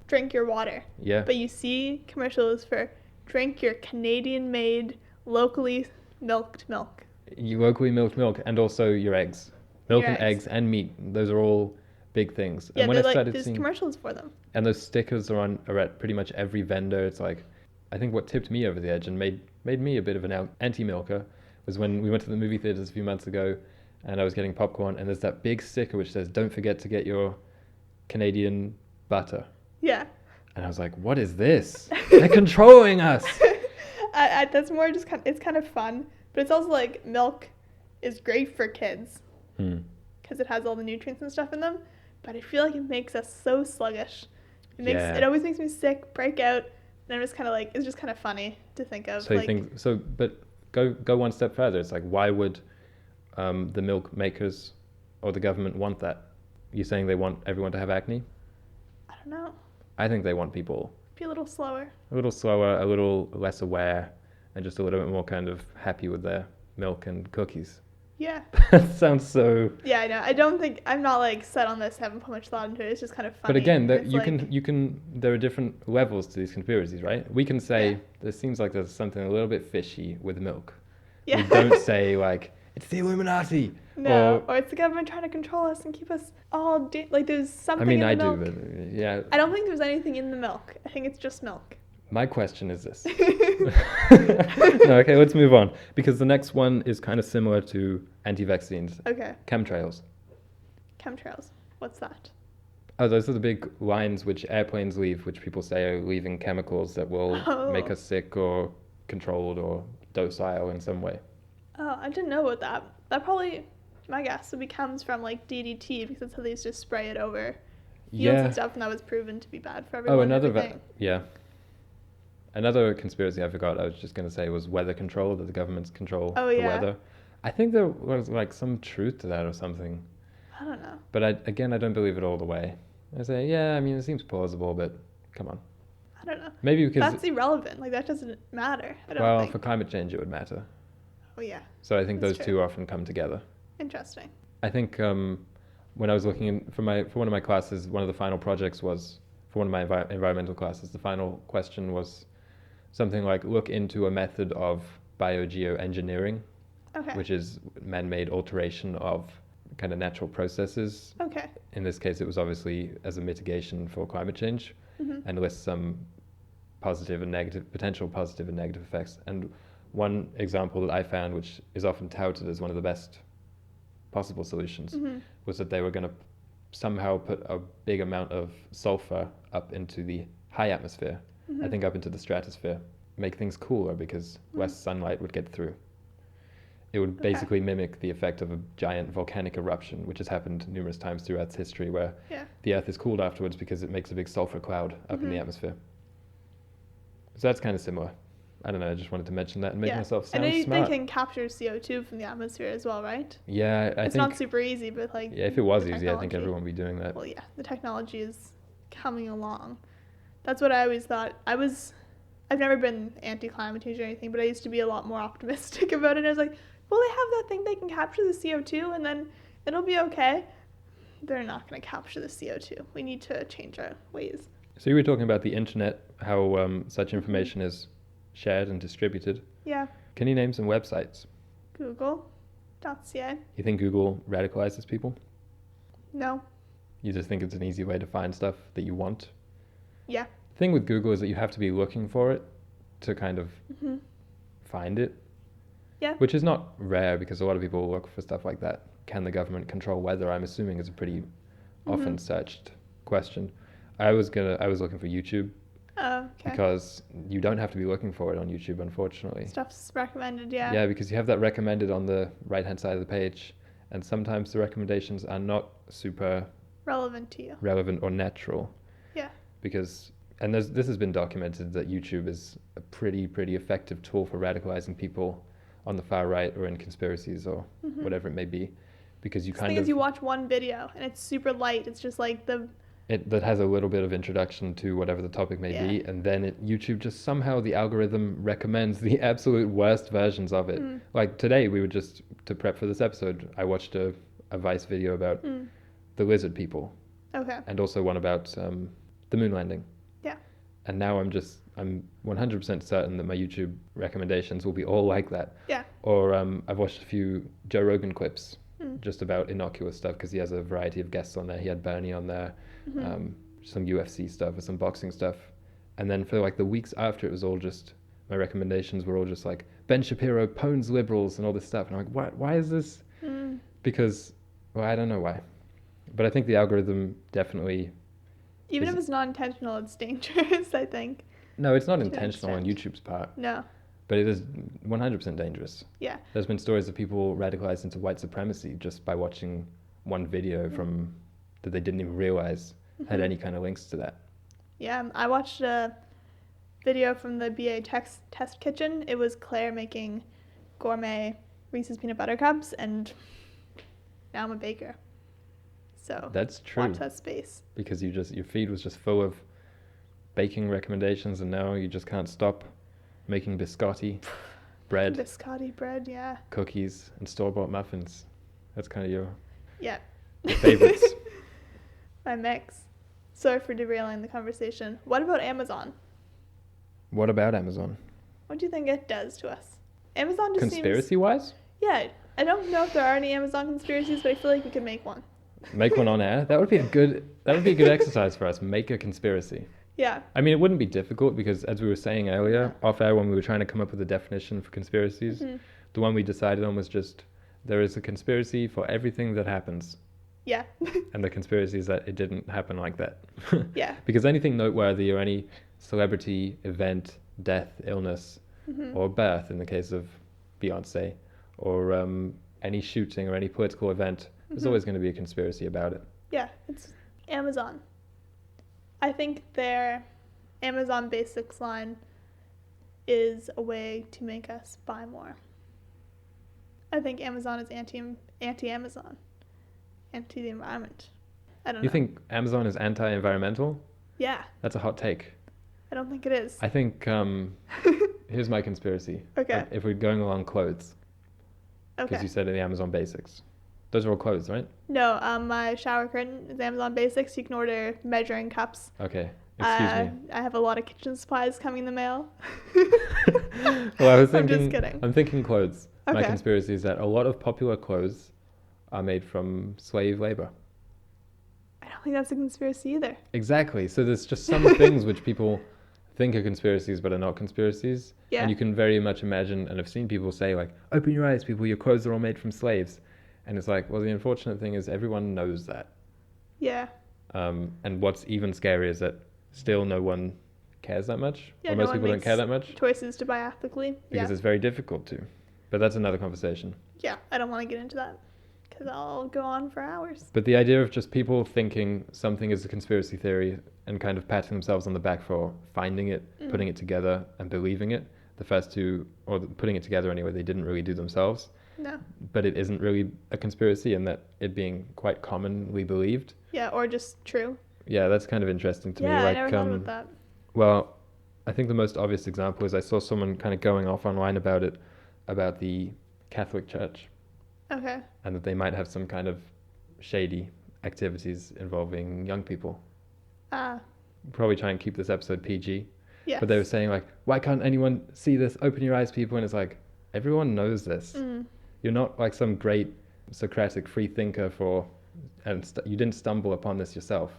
drink your water. Yeah. But you see commercials for drink your Canadian-made, locally milked milk. You locally milked milk and also your eggs. Milk and eggs and meat. Those are all big things. Yeah, and when there's commercials for them. And those stickers are at pretty much every vendor. It's like, I think what tipped me over the edge and made me a bit of an anti-milker was when we went to the movie theaters a few months ago and I was getting popcorn, and there's that big sticker which says, "Don't forget to get your Canadian butter." Yeah. And I was like, what is this? They're controlling us! That's more just it's kind of fun, but it's also like milk is great for kids because it has all the nutrients and stuff in them, but I feel like it makes us so sluggish. It always makes me sick, break out, and I'm just kind of like, it's just kind of funny to think of. So but go one step further. It's like, why would the milk makers or the government want that? You're saying they want everyone to have acne? I don't know. I think they want people be a little slower, a little less aware, and just a little bit more kind of happy with their milk and cookies. Yeah. That sounds so... Yeah, I know. I'm not like set on this, haven't put much thought into it. It's just kind of funny. But again, there are different levels to these conspiracies, right? We can say, there seems like there's something a little bit fishy with milk. Yeah. We don't say like, it's the Illuminati. No, or it's the government trying to control us and keep us all like there's something in the milk. I do, but yeah. I don't think there's anything in the milk. I think it's just milk. My question is this. No, okay, let's move on. Because the next one is kind of similar to anti-vaccines. Okay. Chemtrails. Chemtrails. What's that? Oh, those are the big lines which airplanes leave, which people say are leaving chemicals that will make us sick or controlled or docile in some way. Oh, I didn't know about that. That probably, my guess, would be comes from like DDT, because that's how they used to spray it over fields and stuff, and that was proven to be bad for everyone. Another conspiracy I forgot I was just going to say was weather control, that the governments control the weather. I think there was like some truth to that or something. I don't know. But I don't believe it all the way. I say, yeah, I mean, it seems plausible, but come on. I don't know. Maybe because... That's irrelevant. Like, that doesn't matter. I don't think. For climate change, it would matter. Oh, yeah. So I think those two often come together. Interesting. I think when I was looking for one of my classes, one of the final projects was, for one of my environmental classes, the final question was something like, look into a method of biogeoengineering, which is man-made alteration of kind of natural processes. Okay. In this case, it was obviously as a mitigation for climate change, and lists some potential positive and negative effects. And one example that I found, which is often touted as one of the best possible solutions, was that they were going to somehow put a big amount of sulfur up into the high atmosphere, I think up into the stratosphere, make things cooler because less sunlight would get through. It would basically mimic the effect of a giant volcanic eruption, which has happened numerous times throughout its history, where the Earth is cooled afterwards because it makes a big sulfur cloud up in the atmosphere. So that's kind of similar. I don't know, I just wanted to mention that and make myself sound smart. They can capture CO2 from the atmosphere as well, right? Yeah, I think... It's not super easy, but like... Yeah, if it was easy, I think everyone would be doing that. Well, yeah, the technology is coming along. That's what I always thought. I've never been anti-climate change or anything, but I used to be a lot more optimistic about it. I was like, well, they have that thing, they can capture the CO2 and then it'll be okay. They're not going to capture the CO2. We need to change our ways. So you were talking about the internet, how such information is shared and distributed. Yeah. Can you name some websites? Google.ca. You think Google radicalizes people? No. You just think it's an easy way to find stuff that you want? Yeah. The thing with Google is that you have to be looking for it to kind of find it. Yeah. Which is not rare because a lot of people look for stuff like that. Can the government control weather? I'm assuming is a pretty often searched question. I was looking for YouTube. Oh, okay. Because you don't have to be looking for it on YouTube, unfortunately. Stuff's recommended, yeah. Yeah, because you have that recommended on the right-hand side of the page, and sometimes the recommendations are not super relevant to you. Relevant or natural. Yeah. Because, and this has been documented that YouTube is a pretty effective tool for radicalizing people on the far right or in conspiracies or whatever it may be, because you the thing is, you watch one video and it's super light. It's just like that has a little bit of introduction to whatever the topic may be, and then YouTube just somehow the algorithm recommends the absolute worst versions of it. Like today, we were just, to prep for this episode, I watched a Vice video about the lizard people. Okay. And also one about the moon landing. Yeah. And now I'm 100% certain that my YouTube recommendations will be all like that. Yeah. Or I've watched a few Joe Rogan clips just about innocuous stuff, because he has a variety of guests on there. He had Bernie on there, some UFC stuff or some boxing stuff. And then for like the weeks after, it was all just, my recommendations were all just like, Ben Shapiro pwns liberals and all this stuff. And I'm like, why is this? Because, well, I don't know why. But I think the algorithm definitely... Even if it's not intentional, it's dangerous, I think. No, it's not intentional on YouTube's part. No. But it is 100% dangerous. Yeah. There's been stories of people radicalized into white supremacy just by watching one video from that they didn't even realize had any kind of links to that. Yeah, I watched a video from the BA test kitchen. It was Claire making gourmet Reese's peanut butter cups, and now I'm a baker. So that's true. Watch that space. Because your feed was just full of baking recommendations, and now you just can't stop making biscotti bread. Biscotti bread, yeah. Cookies and store-bought muffins. That's kind of your favorites. My mix. Sorry for derailing the conversation. What about Amazon? What about Amazon? What do you think it does to us? Amazon just Conspiracy-wise? Yeah. I don't know if there are any Amazon conspiracies, but I feel like we could make one. Make one on air? That would be a good exercise for us. Make a conspiracy. Yeah. I mean, it wouldn't be difficult because, as we were saying earlier, off air when we were trying to come up with a definition for conspiracies, the one we decided on was just, there is a conspiracy for everything that happens. Yeah. And the conspiracy is that it didn't happen like that. Yeah. Because anything noteworthy or any celebrity event, death, illness, or birth in the case of Beyonce, or any shooting or any political event, there's always going to be a conspiracy about it. Yeah, it's Amazon. I think their Amazon Basics line is a way to make us buy more. I think Amazon is anti-Amazon, anti the environment. I don't know. You think Amazon is anti-environmental? Yeah. That's a hot take. I don't think it is. I think, here's my conspiracy. Okay. If we're going along clothes. Okay. Because you said in the Amazon Basics. Those are all clothes, right? No, my shower curtain is Amazon Basics. You can order measuring cups. Okay. Excuse me. I have a lot of kitchen supplies coming in the mail. Well, I was thinking, I'm just kidding. I'm thinking clothes. Okay. My conspiracy is that a lot of popular clothes are made from slave labor. I don't think that's a conspiracy either. Exactly. So there's just some things which people think are conspiracies but are not conspiracies. Yeah. And you can very much imagine, and I've seen people say like, open your eyes, people, your clothes are all made from slaves. And it's like, well, the unfortunate thing is everyone knows that. Yeah. And what's even scarier is that still no one cares that much. Yeah, or most people don't care that much. Choices to buy ethically. Because it's very difficult to. But that's another conversation. Yeah, I don't want to get into that because I'll go on for hours. But the idea of just people thinking something is a conspiracy theory and kind of patting themselves on the back for finding it, putting it together and believing it, the first two, or putting it together anyway, they didn't really do themselves. No. But it isn't really a conspiracy, and that it being quite commonly believed. Yeah, or just true. Yeah, that's kind of interesting to me. Yeah, Like, I never thought about that. Well, I think the most obvious example is I saw someone kind of going off online about it, about the Catholic Church. Okay. And that they might have some kind of shady activities involving young people. Probably try and keep this episode PG. Yes. But they were saying like, why can't anyone see this? Open your eyes, people. And it's like, everyone knows this. You're not like some great Socratic free thinker you didn't stumble upon this yourself.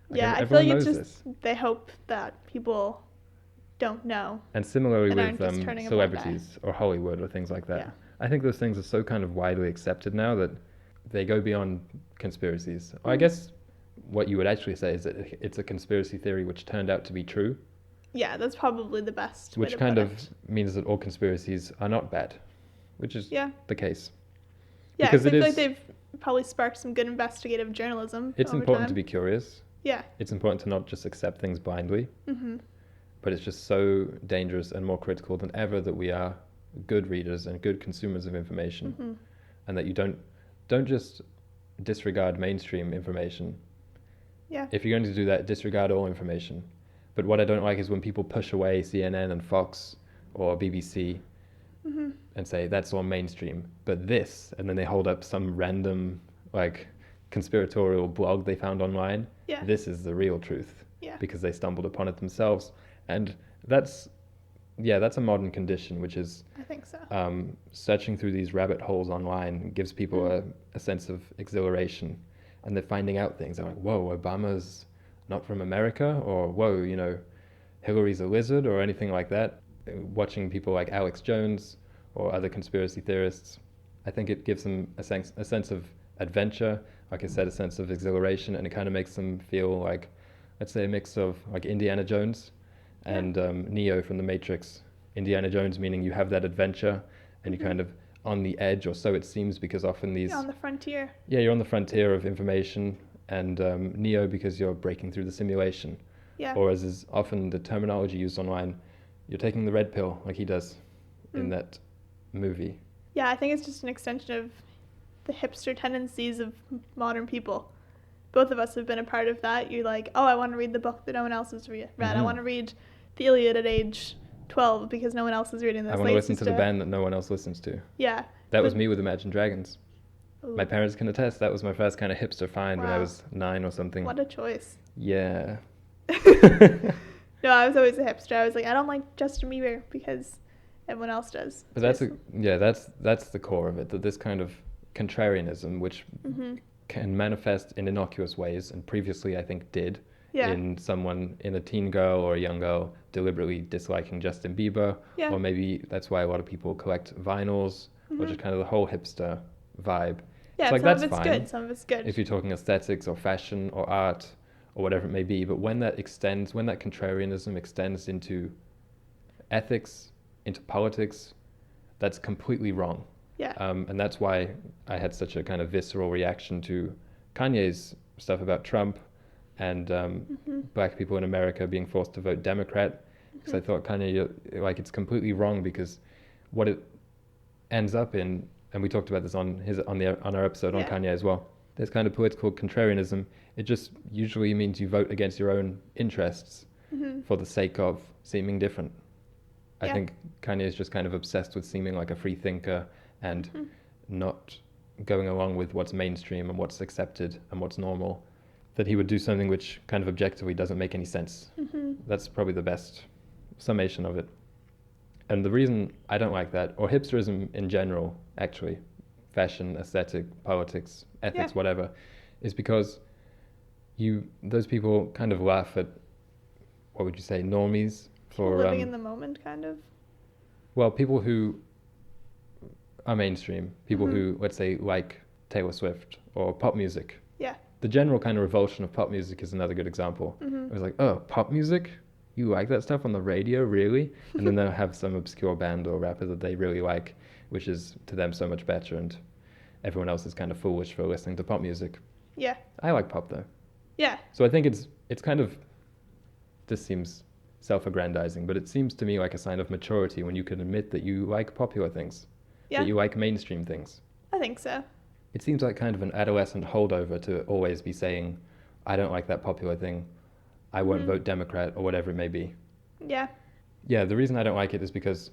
Like, yeah, I feel like it's just they hope that people don't know. And similarly with celebrities or Hollywood or things like that. Yeah. I think those things are so kind of widely accepted now that they go beyond conspiracies. I guess what you would actually say is that it's a conspiracy theory which turned out to be true. Yeah, that's probably the best way Which to kind put of it. means that all conspiracies are not bad, which is the case. Yeah, because I feel like they've probably sparked some good investigative journalism. It's important to be curious. Yeah. It's important to not just accept things blindly. But it's just so dangerous and more critical than ever that we are good readers and good consumers of information, and that you don't just disregard mainstream information. Yeah. If you're going to do that, disregard all information. But what I don't like is when people push away CNN and Fox or BBC and say that's all mainstream, but this, and then they hold up some random like conspiratorial blog they found online. Yeah. This is the real truth. Yeah. Because they stumbled upon it themselves. And that's a modern condition, which is I think so. Searching through these rabbit holes online gives people a sense of exhilaration, and they're finding out things. They're like, whoa, Obama's not from America, or whoa, Hillary's a lizard, or anything like that. Watching people like Alex Jones or other conspiracy theorists, I think it gives them a sense of adventure, like I said, a sense of exhilaration, and it kind of makes them feel like, let's say, a mix of like Indiana Jones and Neo from The Matrix. Indiana Jones meaning you have that adventure and you're kind of on the edge, or so it seems, because often these... You're on the frontier. Yeah, you're on the frontier of information, and Neo because you're breaking through the simulation. Yeah. Or as is often the terminology used online, you're taking the red pill like he does in that movie. Yeah, I think it's just an extension of the hipster tendencies of modern people. Both of us have been a part of that. You're like, oh, I want to read the book that no one else has read. I want to read the Iliad at age 12 because no one else is reading this. I want to listen to the band that no one else listens to. Yeah. That was me with Imagine Dragons. Ooh. My parents can attest. That was my first kind of hipster find when I was 9 or something. What a choice. Yeah. No, I was always a hipster. I was like, I don't like Justin Bieber because everyone else does. But that's the core of it, that this kind of contrarianism, which can manifest in innocuous ways, and previously I think did, in someone, in a teen girl or a young girl deliberately disliking Justin Bieber, or maybe that's why a lot of people collect vinyls, or just kind of the whole hipster vibe. Yeah, it's like, some that's of it's fine, good, some of it's good. if you're talking aesthetics or fashion or art or whatever it may be, but when that contrarianism extends into ethics, into politics, that's completely wrong. Yeah. And that's why I had such a kind of visceral reaction to Kanye's stuff about Trump and black people in America being forced to vote Democrat, because I thought Kanye, like, it's completely wrong, because what it ends up in, and we talked about this on our episode on Kanye as well, this kind of political contrarianism, it just usually means you vote against your own interests for the sake of seeming different. I think Kanye is just kind of obsessed with seeming like a free thinker and not going along with what's mainstream and what's accepted and what's normal, that he would do something which kind of objectively doesn't make any sense. That's probably the best summation of it. And the reason I don't like that, or hipsterism in general, actually, fashion, aesthetic, politics, ethics, whatever, is because those people kind of laugh at, what would you say, normies? For living in the moment, kind of? Well, people who are mainstream, people who, let's say, like Taylor Swift or pop music. Yeah. The general kind of revulsion of pop music is another good example. It was like, oh, pop music? You like that stuff on the radio, really? And then they'll have some obscure band or rapper that they really like, which is to them so much better, and everyone else is kind of foolish for listening to pop music. Yeah. I like pop, though. Yeah. So I think it's kind of, this seems self-aggrandizing, but it seems to me like a sign of maturity when you can admit that you like popular things, that you like mainstream things. I think so. It seems like kind of an adolescent holdover to always be saying, I don't like that popular thing, I won't vote Democrat, or whatever it may be. Yeah. Yeah, the reason I don't like it is because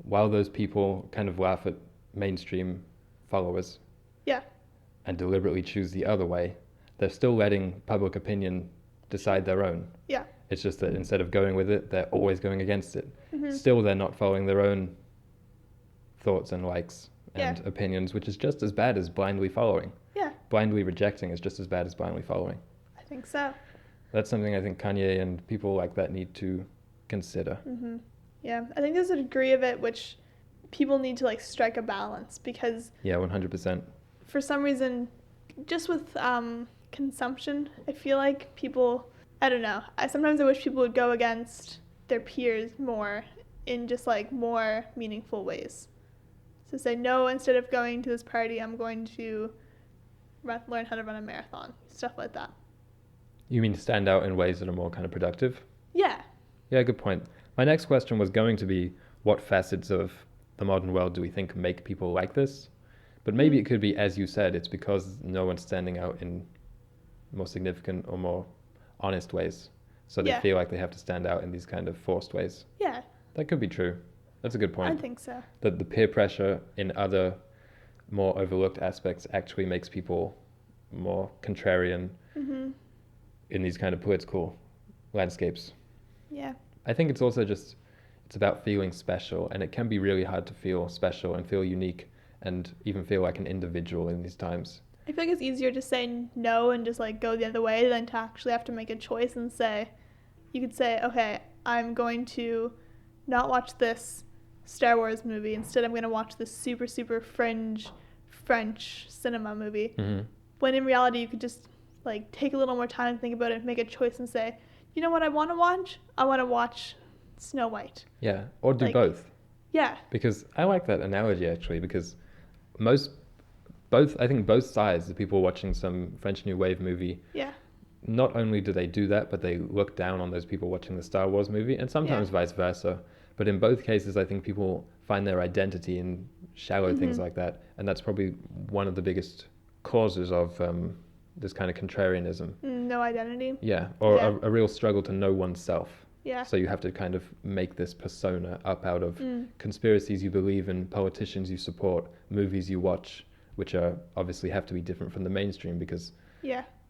while those people kind of laugh at mainstream followers and deliberately choose the other way, they're still letting public opinion decide their own. Yeah. It's just that instead of going with it, they're always going against it. Still, they're not following their own thoughts and likes and opinions, which is just as bad as blindly following. Yeah. Blindly rejecting is just as bad as blindly following. I think so. That's something I think Kanye and people like that need to consider. Yeah, I think there's a degree of it which people need to, like, strike a balance, because 100%. For some reason, just with consumption, I feel like people, I don't know, sometimes I wish people would go against their peers more in just, like, more meaningful ways. So say, no, instead of going to this party, I'm going to learn how to run a marathon, stuff like that. You mean stand out in ways that are more kind of productive? Yeah. Yeah, good point. My next question was going to be, what facets of the modern world do we think make people like this? But maybe it could be, as you said, it's because no one's standing out in more significant or more honest ways. So they feel like they have to stand out in these kind of forced ways. Yeah. That could be true. That's a good point. I think so. That the peer pressure in other more overlooked aspects actually makes people more contrarian in these kind of political landscapes. Yeah. I think it's also just, it's about feeling special, and it can be really hard to feel special and feel unique and even feel like an individual in these times. I feel like it's easier to say no and just, like, go the other way than to actually have to make a choice and say, you could say, okay, I'm going to not watch this Star Wars movie. Instead, I'm going to watch this super, super fringe French cinema movie. When in reality, you could just, like, take a little more time, think about it, make a choice and say, you know what I want to watch? I want to watch Snow White. Yeah, or do both. Yeah. Because I like that analogy, actually, because I think both sides, the people watching some French New Wave movie, not only do they do that, but they look down on those people watching the Star Wars movie, and sometimes vice versa. But in both cases, I think people find their identity in shallow things like that, and that's probably one of the biggest causes of this kind of contrarianism. No identity. Yeah, or a real struggle to know oneself. Yeah. So you have to kind of make this persona up out of conspiracies you believe in, politicians you support, movies you watch, which are obviously have to be different from the mainstream because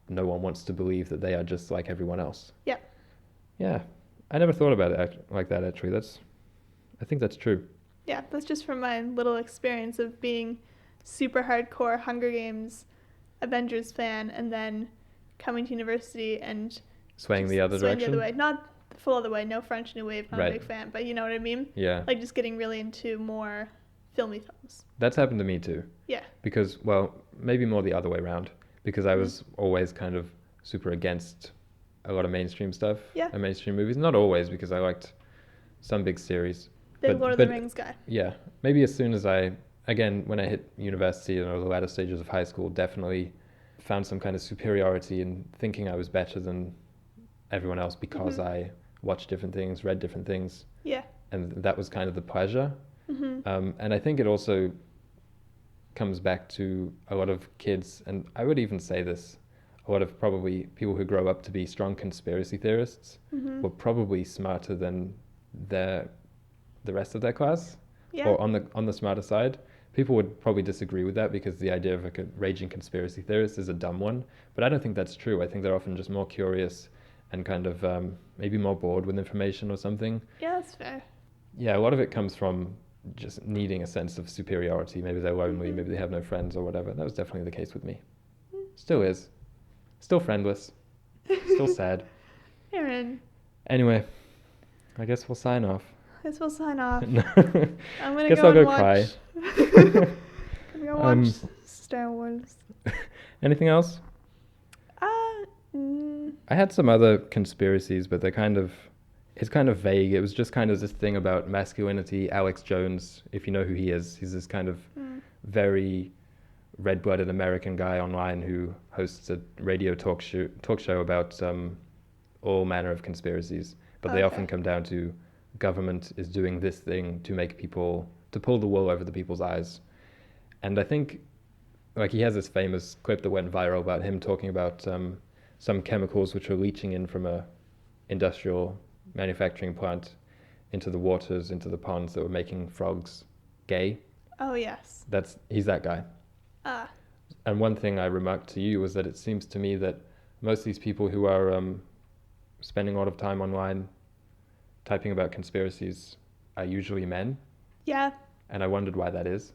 no one wants to believe that they are just like everyone else. Yeah. Yeah. I never thought about it like that, actually. I think that's true. Yeah, that's just from my little experience of being super hardcore Hunger Games Avengers fan and then coming to university and swaying the other direction. The other way. Not the full other way, no French New Wave, not a big fan, but you know what I mean? Yeah. Like just getting really into more filmy films. That's happened to me too. Yeah. Because, well, maybe more the other way around. Because I was always kind of super against a lot of mainstream stuff. Yeah. And mainstream movies. Not always, because I liked some big series. Big Lord of the Rings guy. Yeah. Maybe as soon as again, when I hit university and the latter stages of high school, definitely found some kind of superiority in thinking I was better than everyone else because I watched different things, read different things. Yeah. And that was kind of the pleasure. And I think it also comes back to a lot of kids, and I would even say this, a lot of probably people who grow up to be strong conspiracy theorists were probably smarter than the rest of their class, or on the smarter side. People would probably disagree with that because the idea of like a raging conspiracy theorist is a dumb one, but I don't think that's true. I think they're often just more curious and kind of maybe more bored with information or something. Yeah, that's fair. Yeah, a lot of it comes from just needing a sense of superiority. Maybe they're lonely, maybe they have no friends or whatever. That was definitely the case with me. Still is. Still friendless. Still sad. Aaron. Anyway, I guess we'll sign off. I'm gonna guess go I'll go watch. cry. I'm gonna watch Star Wars. Anything else? I had some other conspiracies, but it's kind of vague. It was just kind of this thing about masculinity. Alex Jones, if you know who he is, he's this kind of very red-blooded American guy online who hosts a radio talk show about all manner of conspiracies. But they often come down to government is doing this thing to pull the wool over the people's eyes. And I think, like, he has this famous clip that went viral about him talking about some chemicals which were leaching in from a industrial manufacturing plant into the waters, into the ponds that were making frogs gay. Oh, yes. He's that guy. And one thing I remarked to you was that it seems to me that most of these people who are spending a lot of time online typing about conspiracies are usually men. Yeah. And I wondered why that is.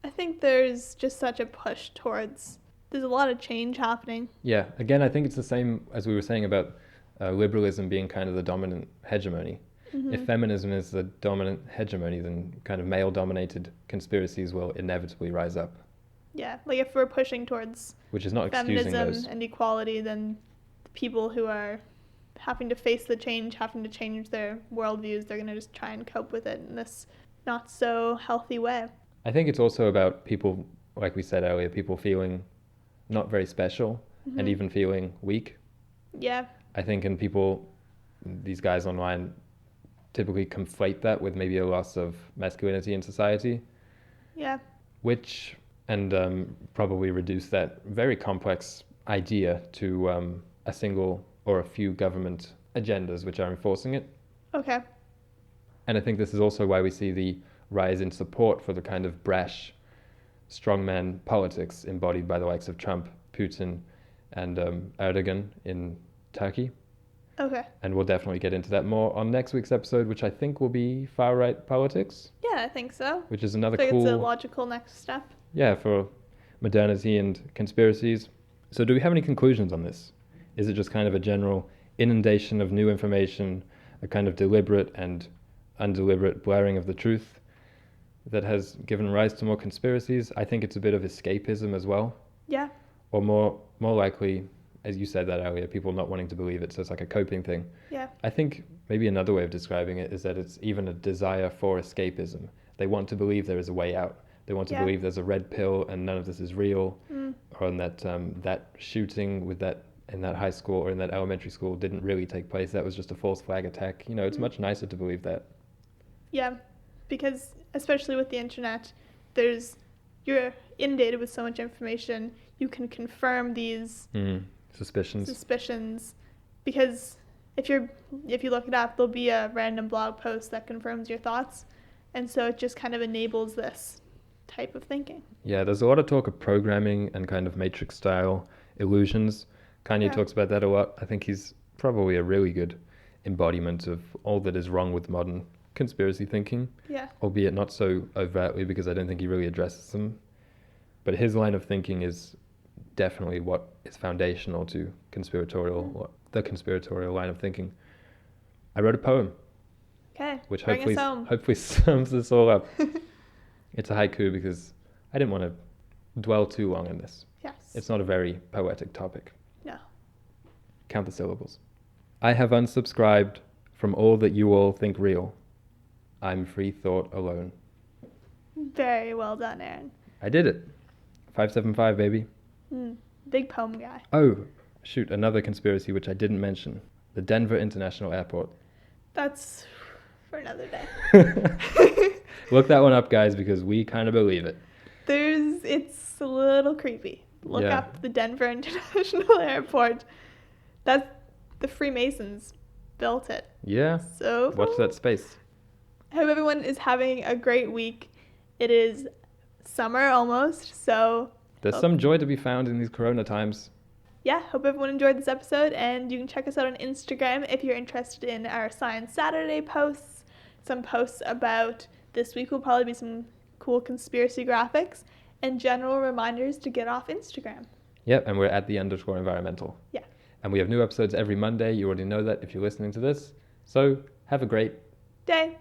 I think there's just such a push towards, there's a lot of change happening. Yeah. Again, I think it's the same as we were saying about liberalism being kind of the dominant hegemony. If feminism is the dominant hegemony, then kind of male-dominated conspiracies will inevitably rise up. Yeah, like if we're pushing towards which is not excusing feminism and equality, then the people who are having to face the change, having to change their worldviews, they're going to just try and cope with it in this not so healthy way. I think it's also about people, like we said earlier, people feeling not very special and even feeling weak. Yeah. I think these guys online typically conflate that with maybe a loss of masculinity in society. Yeah. And probably reduce that very complex idea to a single or a few government agendas which are enforcing it. Okay. And I think this is also why we see the rise in support for the kind of brash strongman politics embodied by the likes of Trump, Putin, and Erdogan in Turkey. Okay. And we'll definitely get into that more on next week's episode, which I think will be far-right politics. Yeah, I think so. Which is another cool... it's a logical next step. Yeah, for modernity and conspiracies. So do we have any conclusions on this? Is it just kind of a general inundation of new information, a kind of deliberate and undeliberate blurring of the truth that has given rise to more conspiracies? I think it's a bit of escapism as well. Yeah. Or more likely, as you said that earlier, people not wanting to believe it, so it's like a coping thing. Yeah. I think maybe another way of describing it is that it's even a desire for escapism. They want to believe there is a way out. They want to believe there's a red pill and none of this is real, or that that shooting in that high school or in that elementary school didn't really take place. That was just a false flag attack. You know, it's much nicer to believe that. Yeah, because especially with the internet, you're inundated with so much information. You can confirm these suspicions, because if you look it up, there'll be a random blog post that confirms your thoughts, and so it just kind of enables this type of thinking. Yeah, there's a lot of talk of programming and kind of matrix style illusions. Kanye talks about that a lot. I think he's probably a really good embodiment of all that is wrong with modern conspiracy thinking. Yeah. Albeit not so overtly, because I don't think he really addresses them. But his line of thinking is definitely what is foundational to conspiratorial, the conspiratorial line of thinking. I wrote a poem. Okay. Which bring hopefully us home. hopefully sums this all up. It's a haiku because I didn't want to dwell too long on this. Yes. It's not a very poetic topic. No. Count the syllables. I have unsubscribed from all that you all think real. I'm free thought alone. Very well done, Aaron. I did it. 575, baby. Big poem guy. Oh, shoot, another conspiracy which I didn't mention. The Denver International Airport. That's for another day. Look that one up, guys, because we kind of believe it. It's a little creepy. Look up the Denver International Airport. The Freemasons built it. Yeah. So watch that space. I hope everyone is having a great week. It is summer almost, so there's some joy to be found in these corona times. Yeah, hope everyone enjoyed this episode, and you can check us out on Instagram if you're interested in our Science Saturday posts. Some posts about this week will probably be some cool conspiracy graphics and general reminders to get off Instagram. Yep, and we're at _environmental. Yeah. And we have new episodes every Monday. You already know that if you're listening to this. So have a great day.